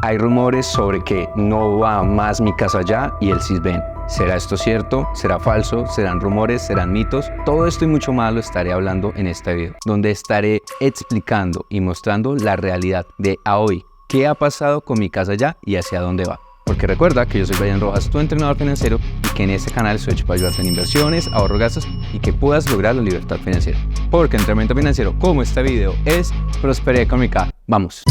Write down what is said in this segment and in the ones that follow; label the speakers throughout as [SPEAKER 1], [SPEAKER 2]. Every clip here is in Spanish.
[SPEAKER 1] Hay rumores sobre que no va más Mi Casa Ya y el Sisbén. ¿Será esto cierto? ¿Será falso? ¿Serán rumores? ¿Serán mitos? Todo esto y mucho más lo estaré hablando en este video, donde estaré explicando y mostrando la realidad de a hoy. ¿Qué ha pasado con Mi Casa Ya y hacia dónde va? Porque recuerda que yo soy Brian Rojas, tu entrenador financiero, y que en este canal estoy hecho para ayudarte en inversiones, ahorro, gastos y que puedas lograr la libertad financiera. Porque entrenamiento financiero como este video es prosperidad económica. ¡Vamos!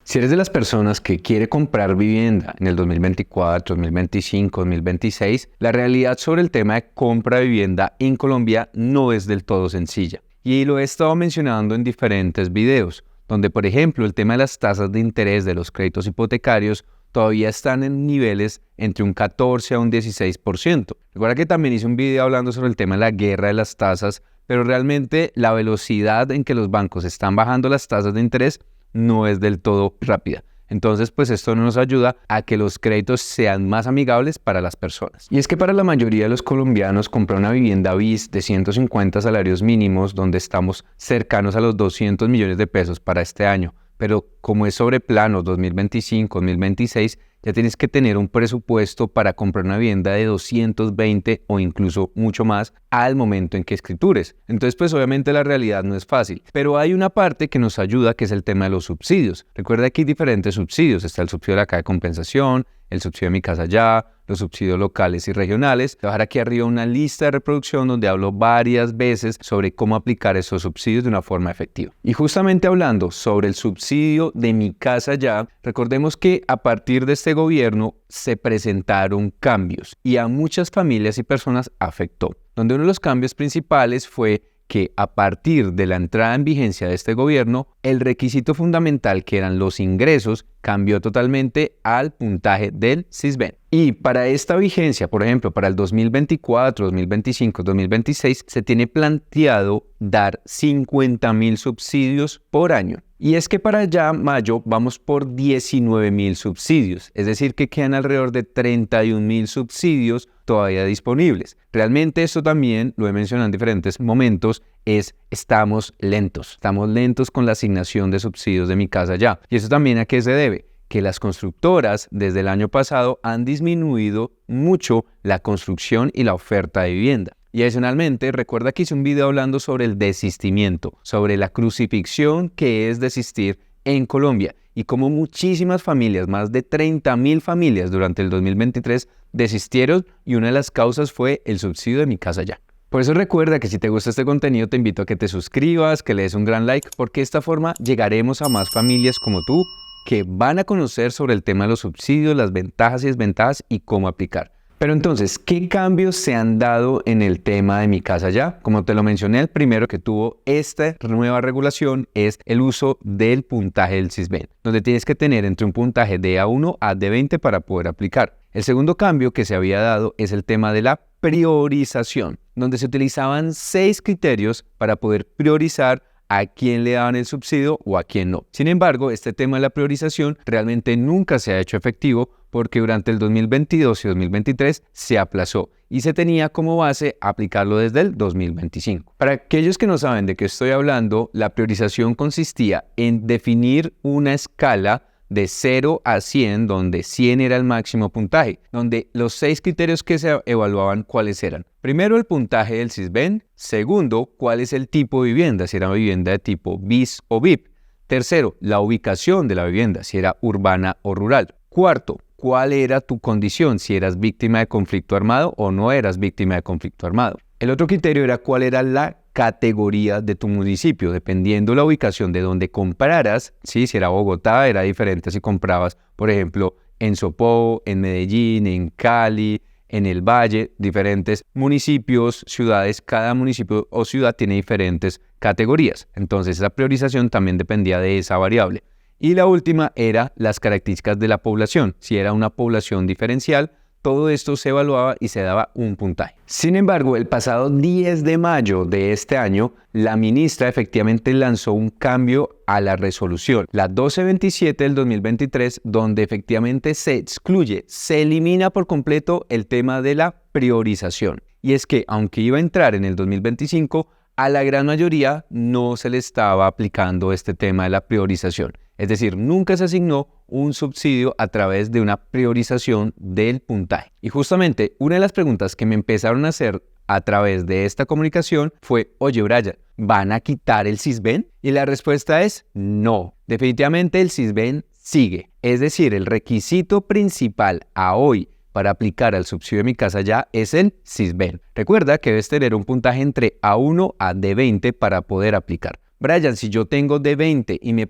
[SPEAKER 1] Si eres de las personas que quiere comprar vivienda en el 2024, 2025, 2026, la realidad sobre el tema de compra de vivienda en Colombia no es del todo sencilla. Y lo he estado mencionando en diferentes videos, donde por ejemplo el tema de las tasas de interés de los créditos hipotecarios todavía están en niveles entre un 14 a un 16%. Recuerda que también hice un video hablando sobre el tema de la guerra de las tasas, pero realmente la velocidad en que los bancos están bajando las tasas de interés no es del todo rápida. Entonces, pues esto no nos ayuda a que los créditos sean más amigables para las personas. Y es que para la mayoría de los colombianos comprar una vivienda BIS de 150 salarios mínimos, donde estamos cercanos a los 200 millones de pesos para este año, pero como es sobre planos 2025, 2026, ya tienes que tener un presupuesto para comprar una vivienda de 220 o incluso mucho más al momento en que escritures. Entonces, pues obviamente la realidad no es fácil, pero hay una parte que nos ayuda, que es el tema de los subsidios. Recuerda que hay diferentes subsidios. Está el subsidio de la caja de compensación, el subsidio de Mi Casa Ya, los subsidios locales y regionales. Te voy a dejar aquí arriba una lista de reproducción donde hablo varias veces sobre cómo aplicar esos subsidios de una forma efectiva. Y justamente hablando sobre el subsidio de Mi Casa Ya, recordemos que a partir de este gobierno se presentaron cambios y a muchas familias y personas afectó, donde uno de los cambios principales fue que a partir de la entrada en vigencia de este gobierno, el requisito fundamental, que eran los ingresos, cambió totalmente al puntaje del Sisbén. Y para esta vigencia, por ejemplo, para el 2024, 2025, 2026, se tiene planteado dar 50.000 subsidios por año. Y es que para ya mayo vamos por 19.000 subsidios, es decir que quedan alrededor de 31.000 subsidios todavía disponibles. Realmente esto también, lo he mencionado en diferentes momentos, estamos lentos con la asignación de subsidios de Mi Casa Ya. ¿Y eso también a qué se debe? Que las constructoras desde el año pasado han disminuido mucho la construcción y la oferta de vivienda. Y adicionalmente, recuerda que hice un video hablando sobre el desistimiento, sobre la crucifixión que es desistir en Colombia y cómo muchísimas familias, más de 30.000 familias durante el 2023 desistieron, y una de las causas fue el subsidio de Mi Casa Ya. Por eso recuerda que si te gusta este contenido te invito a que te suscribas, que le des un gran like, porque de esta forma llegaremos a más familias como tú que van a conocer sobre el tema de los subsidios, las ventajas y desventajas y cómo aplicar. Pero entonces, ¿qué cambios se han dado en el tema de Mi Casa Ya? Como te lo mencioné, el primero que tuvo esta nueva regulación es el uso del puntaje del Sisbén, donde tienes que tener entre un puntaje de A1 a D20 para poder aplicar. El segundo cambio que se había dado es el tema de la priorización, donde se utilizaban 6 criterios para poder priorizar a quién le daban el subsidio o a quién no. Sin embargo, este tema de la priorización realmente nunca se ha hecho efectivo, porque durante el 2022 y 2023 se aplazó y se tenía como base aplicarlo desde el 2025. Para aquellos que no saben de qué estoy hablando, la priorización consistía en definir una escala de 0 a 100, donde 100 era el máximo puntaje, donde los 6 criterios que se evaluaban, ¿cuáles eran? Primero, el puntaje del Sisbén. Segundo, cuál es el tipo de vivienda, si era una vivienda de tipo BIS o VIP. Tercero, la ubicación de la vivienda, si era urbana o rural. Cuarto, ¿cuál era tu condición? Si eras víctima de conflicto armado o no eras víctima de conflicto armado. El otro criterio era cuál era la categoría de tu municipio, dependiendo la ubicación de donde compraras. ¿Sí? Si era Bogotá, era diferente si comprabas, por ejemplo, en Sopó, en Medellín, en Cali, en el Valle, diferentes municipios, ciudades. Cada municipio o ciudad tiene diferentes categorías. Entonces, esa priorización también dependía de esa variable. Y la última era las características de la población. Si era una población diferencial, todo esto se evaluaba y se daba un puntaje. Sin embargo, el pasado 10 de mayo de este año, la ministra efectivamente lanzó un cambio a la resolución, la 1227 del 2023, donde efectivamente se excluye, se elimina por completo el tema de la priorización. Y es que, aunque iba a entrar en el 2025, a la gran mayoría no se le estaba aplicando este tema de la priorización. Es decir, nunca se asignó un subsidio a través de una priorización del puntaje. Y justamente una de las preguntas que me empezaron a hacer a través de esta comunicación fue: oye, Brian, ¿van a quitar el Sisbén? Y la respuesta es no. Definitivamente el Sisbén sigue. Es decir, el requisito principal a hoy para aplicar al subsidio de Mi Casa Ya es el Sisbén. Recuerda que debes tener un puntaje entre A1 a D20 para poder aplicar. Brian, si yo tengo D20 y me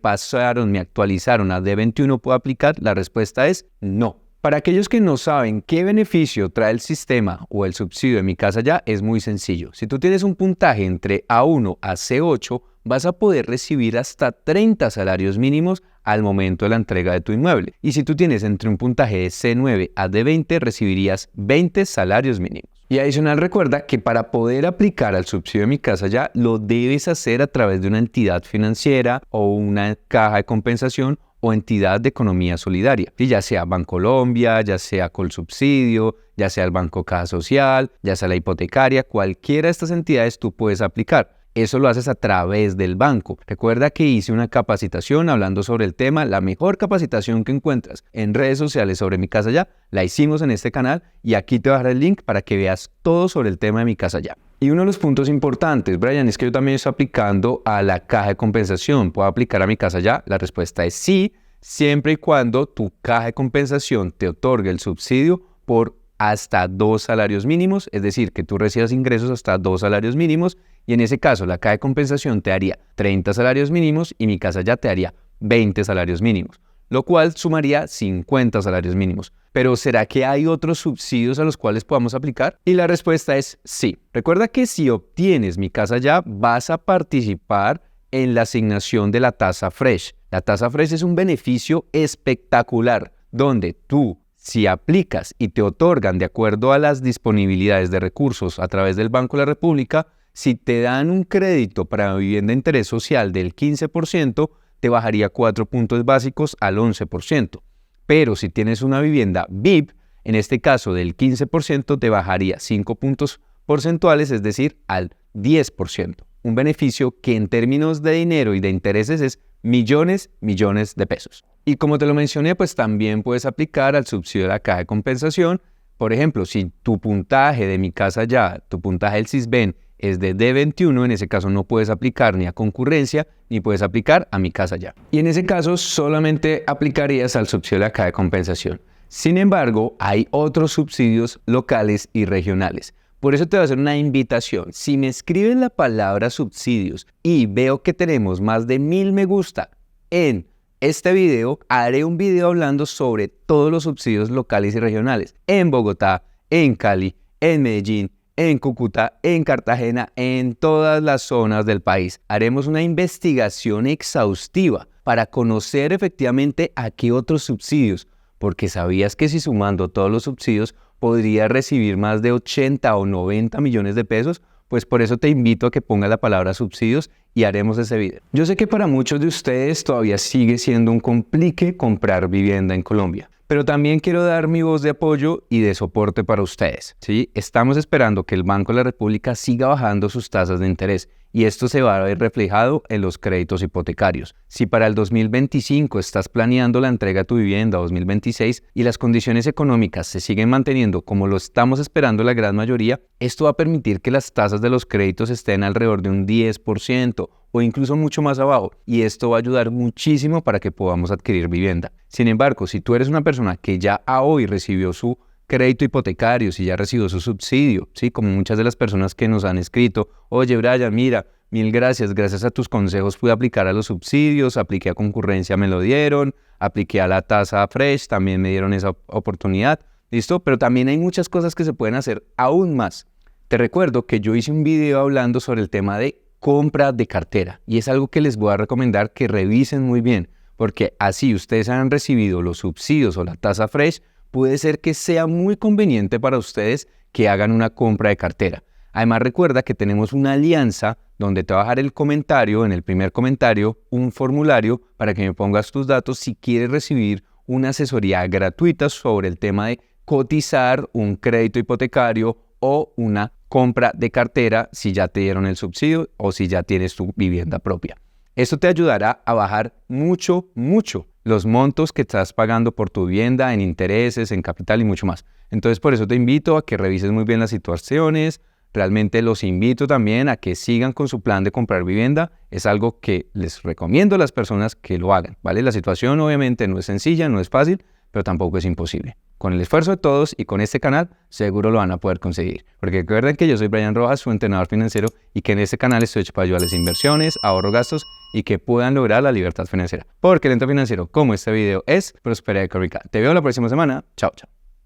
[SPEAKER 1] actualizaron a D21, ¿puedo aplicar? La respuesta es no. Para aquellos que no saben qué beneficio trae el sistema o el subsidio de Mi Casa Ya, es muy sencillo. Si tú tienes un puntaje entre A1 a C8, vas a poder recibir hasta 30 salarios mínimos al momento de la entrega de tu inmueble. Y si tú tienes entre un puntaje de C9 a D20, recibirías 20 salarios mínimos. Y adicional, recuerda que para poder aplicar al subsidio de Mi Casa Ya, lo debes hacer a través de una entidad financiera o una caja de compensación o entidad de economía solidaria, ya sea Bancolombia, ya sea Colsubsidio, ya sea el Banco Caja Social, ya sea la hipotecaria, cualquiera de estas entidades tú puedes aplicar. Eso lo haces a través del banco. Recuerda que hice una capacitación hablando sobre el tema, la mejor capacitación que encuentras en redes sociales sobre Mi Casa Ya, la hicimos en este canal y aquí te voy a dejar el link para que veas todo sobre el tema de Mi Casa Ya. Y uno de los puntos importantes, Brian, es que yo también estoy aplicando a la caja de compensación. ¿Puedo aplicar a Mi Casa Ya? La respuesta es sí, siempre y cuando tu caja de compensación te otorgue el subsidio por hasta 2 salarios mínimos, es decir, que tú recibas ingresos hasta 2 salarios mínimos, y en ese caso la caja de compensación te haría 30 salarios mínimos y Mi Casa Ya te haría 20 salarios mínimos, lo cual sumaría 50 salarios mínimos. Pero ¿será que hay otros subsidios a los cuales podamos aplicar? Y la respuesta es sí. Recuerda que si obtienes Mi Casa Ya, vas a participar en la asignación de la tasa Fresh. La tasa Fresh es un beneficio espectacular, donde tú, si aplicas y te otorgan de acuerdo a las disponibilidades de recursos a través del Banco de la República, si te dan un crédito para vivienda de interés social del 15%, te bajaría 4 puntos básicos al 11%. Pero si tienes una vivienda VIP, en este caso del 15%, te bajaría 5 puntos porcentuales, es decir, al 10%. Un beneficio que en términos de dinero y de intereses es millones de pesos. Y como te lo mencioné, pues también puedes aplicar al subsidio de la caja de compensación. Por ejemplo, si tu puntaje de Mi Casa Ya, tu puntaje del Sisbén es de D21, en ese caso no puedes aplicar ni a concurrencia, ni puedes aplicar a Mi Casa Ya. Y en ese caso solamente aplicarías al subsidio de la caja de compensación. Sin embargo, hay otros subsidios locales y regionales. Por eso te voy a hacer una invitación. Si me escribes la palabra subsidios y veo que tenemos más de 1000 me gusta en este video, haré un video hablando sobre todos los subsidios locales y regionales en Bogotá, en Cali, en Medellín, en Cúcuta, en Cartagena, en todas las zonas del país. Haremos una investigación exhaustiva para conocer efectivamente a qué otros subsidios, porque sabías que si sumando todos los subsidios podría recibir más de 80 o 90 millones de pesos. Pues por eso te invito a que pongas la palabra subsidios y haremos ese video. Yo sé que para muchos de ustedes todavía sigue siendo un complique comprar vivienda en Colombia, pero también quiero dar mi voz de apoyo y de soporte para ustedes, ¿sí? Estamos esperando que el Banco de la República siga bajando sus tasas de interés y esto se va a ver reflejado en los créditos hipotecarios. Si para el 2025 estás planeando la entrega de tu vivienda o 2026 y las condiciones económicas se siguen manteniendo como lo estamos esperando la gran mayoría, esto va a permitir que las tasas de los créditos estén alrededor de un 10% o incluso mucho más abajo, y esto va a ayudar muchísimo para que podamos adquirir vivienda. Sin embargo, si tú eres una persona que ya a hoy recibió su crédito hipotecario, si ya recibió su subsidio, ¿sí? Como muchas de las personas que nos han escrito: oye, Brian, mira, mil gracias a tus consejos pude aplicar a los subsidios, apliqué a concurrencia, me lo dieron, apliqué a la tasa Fresh, también me dieron esa oportunidad, ¿listo? Pero también hay muchas cosas que se pueden hacer aún más. Te recuerdo que yo hice un video hablando sobre el tema de compra de cartera y es algo que les voy a recomendar que revisen muy bien, porque así ustedes han recibido los subsidios o la tasa Fresh, puede ser que sea muy conveniente para ustedes que hagan una compra de cartera. Además, recuerda que tenemos una alianza donde te va a dejar el comentario, en el primer comentario, un formulario para que me pongas tus datos si quieres recibir una asesoría gratuita sobre el tema de cotizar un crédito hipotecario o una compra de cartera si ya te dieron el subsidio o si ya tienes tu vivienda propia. Esto te ayudará a bajar mucho los montos que estás pagando por tu vivienda en intereses, en capital y mucho más. Entonces, por eso te invito a que revises muy bien las situaciones. Realmente los invito también a que sigan con su plan de comprar vivienda. Es algo que les recomiendo a las personas que lo hagan, ¿vale? La situación obviamente no es sencilla, no es fácil, pero tampoco es imposible. Con el esfuerzo de todos y con este canal, seguro lo van a poder conseguir. Porque recuerden que yo soy Brian Rojas, su entrenador financiero, y que en este canal estoy hecho para ayudarles a inversiones, ahorro, gastos y que puedan lograr la libertad financiera. Porque el entorno financiero, como este video, es Prosperity Económica. Te veo la próxima semana. Chao, chao.